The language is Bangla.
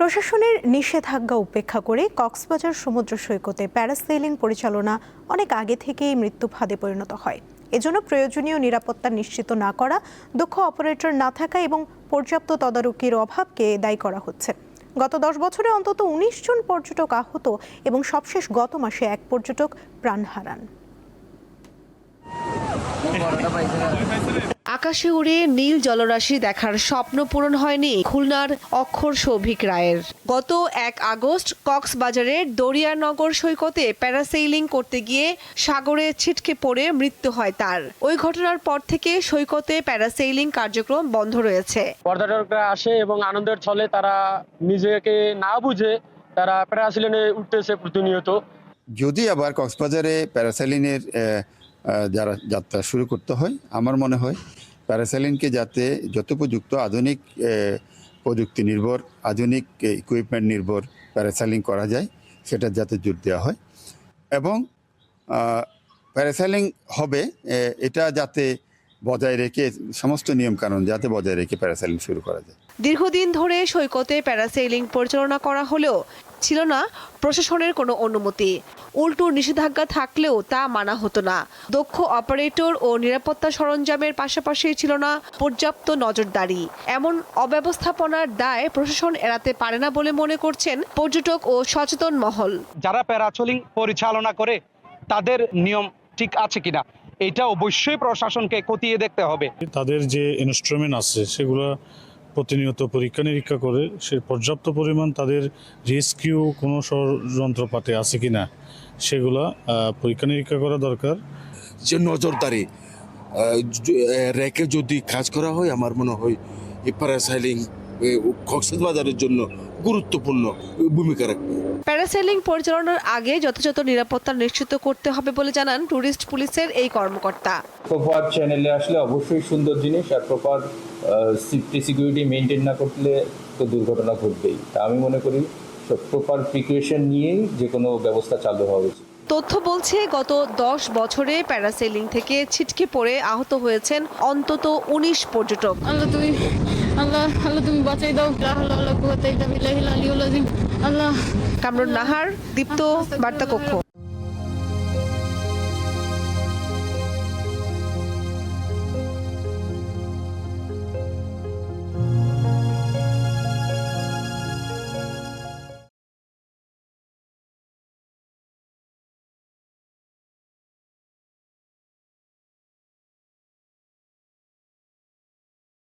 প্রশাসনের নিষেধাজ্ঞা উপেক্ষা করে কক্সবাজার সমুদ্র সৈকতে প্যারাসেলিং পরিচালনা অনেক আগে থেকেই মৃত্যু ফাঁদে পরিণত হয়। এজন্য প্রয়োজনীয় নিরাপত্তা নিশ্চিত না করা, দক্ষ অপারেটর না থাকা এবং পর্যাপ্ত তদারকির অভাবকে দায়ী করা হচ্ছে। গত 10 বছরে অন্তত 19 জন পর্যটক আহত এবং সবশেষ গত মাসে এক পর্যটক প্রাণ হারান। আকাশে উড়ে নীল জলরাশি দেখার স্বপ্ন পূরণ হয়নি খুলনার অক্ষর সৌভিক রায়ের। গত 1 আগস্ট কক্সবাজারের দরিয়ানগর সৈকতে প্যারাসেইলিং করতে গিয়ে সাগরে ছিটকে পড়ে মৃত্যু হয় তার। ওই ঘটনার পর থেকে সৈকতে প্যারাসেইলিং কার্যক্রম বন্ধ রয়েছে। পর্যটকরা আসে এবং আনন্দের ছলে তারা নিজেকে না বুঝে তারা প্যারাসেলিংয়ে উঠতেছে প্রতিনিয়ত। যদি আবার কক্সবাজারে প্যারাসেলিংয়ের যারা যাত্রা শুরু করতে হয়, আমার মনে হয় প্যারাসেলিংকে যাতে যথোপযুক্ত আধুনিক প্রযুক্তি নির্ভর, আধুনিক ইকুইপমেন্ট নির্ভর প্যারাসেলিং করা যায়, সেটা যাতে জোর দেওয়া হয় এবং প্যারাসেলিং হবে এটা যাতে বজায় রেখে, সমস্ত নিয়মকানুন যাতে বজায় রেখে প্যারাসেলিং শুরু করা যায়। দীর্ঘদিন ধরে সৈকতে প্যারাসেইলিং পরিচালনা করা হলেও ছিল না প্রশাসনের কোনো অনুমতি। উল্টো নিষেধাজ্ঞা থাকলেও তা মানা হতো না। দক্ষ অপারেটর ও নিরাপত্তা সরঞ্জামের পাশাপাশি ছিল না পর্যাপ্ত নজরদারি। এমন অব্যবস্থাপনার দায় প্রশাসন এড়াতে পারে না বলে মনে করছেন পর্যটক ও সচেতন মহল। যারা প্যারাসেলিং পরিচালনা করে তাদের নিয়ম ঠিক আছে কিনা এটা অবশ্যই প্রশাসনকে খতিয়ে দেখতে হবে। তাদের যে ইনস্ট্রুমেন্ট আছে সেগুলো প্রতিনিয়ত পরীক্ষা নিরীক্ষা করে সে পর্যাপ্ত পরিমাণ তাদের রেস্কিউ কোনো যন্ত্রপাতি আছে কিনা সেগুলা পরীক্ষা নিরীক্ষা করা দরকার। যে নজরদারি রেখে যদি কাজ করা হয়, আমার মনে হয় এই প্যারাসেলিং কক্সবাজারের জন্য গুরুত্বপূর্ণ ভূমিকা রাখবে। প্যারাসেলিং পরিচালনার আগে যথাযথ নিরাপত্তা নিশ্চিত করতে হবে বলে জানান ট্যুরিস্ট পুলিশের এই কর্মকর্তা। প্রপার চ্যানেলে আসলে অবশ্যই সুন্দর জিনিস, আর প্রপার সিকিউরিটি মেনটেন না করলে তো দুর্ঘটনা ঘটবেই। তা আমি মনে করি প্রপার প্রিকশন নিয়েই যে কোনো ব্যবস্থা চালু হওয়া উচিত। তথ্য বলছে গত 10 বছরে প্যারাসেলিং থেকে ছিটকে পড়ে আহত হয়েছেন অন্তত 19 পর্যটক। আল্লাহ তুমি বাঁচাই দাও। আল্লাহ কামরুন নাহার, দীপ্ত বার্তা কক্ষ।